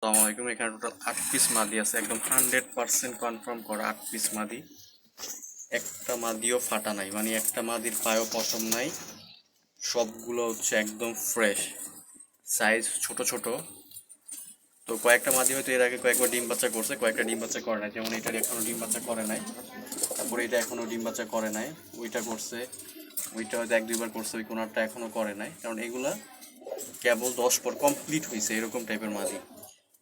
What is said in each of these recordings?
আসসালামু আলাইকুম। এখানে টোটাল 8 পিস মাদি আছে, একদম 100% কনফার্ম করা 8 পিস মাদি। একটা মাদিও ফাটা নাই, মানে একটা মাদির পায়েও পশম নাই। সবগুলো হচ্ছে একদম ফ্রেশ, সাইজ ছোট ছোট। তো কয়েকটা মাদি হয়তো এর আগে কয়েকবার ডিম বাচ্চা করছে, কয়েকটা ডিম বাচ্চা করে নাই, যেমন এটার এখনো ডিম বাচ্চা করে নাই। তারপরে এটা এখনো ডিম বাচ্চা করে নাই, ওইটা করছে, ওইটা হয়তো 1-2 বার করছে, ওই কোনারটা এখনো করে নাই, কারণ এগুলা কেবল 10 পর কমপ্লিট হয়েছে এরকম টাইপের মাদি।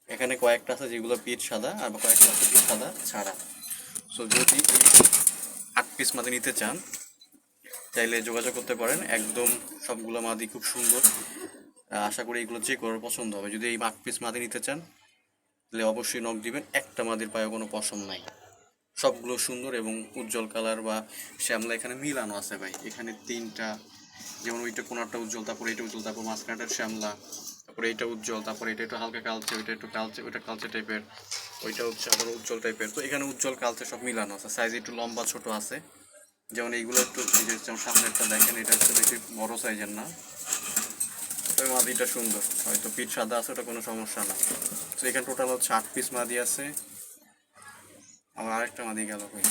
এখানে কয়েকটা আছে যেগুলো পিঠ সাদা, আর কয়েকটা আছে পিঠ সাদা ছাড়া। সো যদি এই 8 পিস মাদি নিতে চান চাইলে যোগাযোগ করতে পারেন। একদম সবগুলো মাদি খুব সুন্দর। আশা করি এগুলো যে করার পছন্দ হবে। যদি এই 8 পিস মাদি নিতে চান তাহলে অবশ্যই নক দিবেন। একটা মাদির পায়ে কোনো পশম নাই, সবগুলো সুন্দর এবং উজ্জ্বল কালার বা শ্যামলা এখানে মিলানো আছে ভাই। এখানে 3টা, যেমন ওইটা কোনারটা উজ্জ্বল, তারপরে এটা উজ্জ্বল, তারপর মাঝখানটা শ্যামলা, তারপরে এটা উজ্জ্বল, তারপরে এটা একটু হালকা কালচে, ওইটা একটু কালচে, ওইটা কালচে টাইপের, ওইটা হচ্ছে আবার উজ্জ্বল টাইপের। তো এখানে উজ্জ্বল কালচে সব মিলানো আছে। সাইজ একটু লম্বা ছোট আছে, যেমন এইগুলো একটু, এই যে যেমন সামনেরটা দেখেন, এটা হচ্ছে বেশি বড় সাইজের না। ওই মাদিটা সুন্দর, হয়তো পিঠ সাদা আছে, ওটা কোনো সমস্যা না। তো এখানে টোটাল হচ্ছে 8 পিস মাদি আছে। আমার আরেকটা মাদি গেল কই,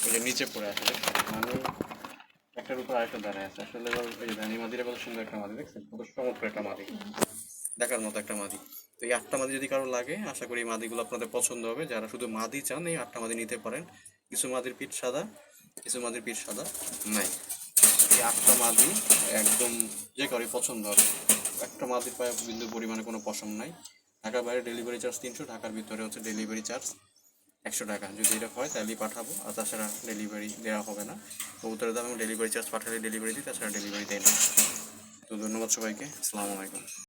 ওই যে নিচে পড়ে আছে, মানে একটার উপর আরেকটা দাঁড়ায় আছে। আসলে এই যে এই মাদিটা কত সুন্দর একটা মাদি, দেখছেন কত চমৎকার একটা মাদি, দেখার মতো একটা মাদি। তো এই 8টা মাদি যদি কারো লাগে, আশা করি এই মাদিগুলো আপনাদের পছন্দ হবে। যারা শুধু মাদি চান এই 8টা মাদি নিতে পারেন। কিছু মাদির পিঠ সাদা, কিছু মাদির পিঠ সাদা নাই। এই 8টা মাদি একদম যে কারোই পছন্দ হবে। একটা মাদির পায়ে বিন্দু পরিমাণে কোনো পশম নাই। ঢাকার বাইরে ডেলিভারি চার্জ 300, ঢাকার ভিতরে হচ্ছে ডেলিভারি চার্জ 100 টাকা। যদি এটা হয় তাহলেই পাঠাবো, আর তাছাড়া ডেলিভারি দেওয়া হবে না। কবুতরের দাম এবং ডেলিভারি চার্জ পাঠালে ডেলিভারি দিই, তাছাড়া ডেলিভারি দেয় না। তো ধন্যবাদ সবাইকে, আসসালামু আলাইকুম।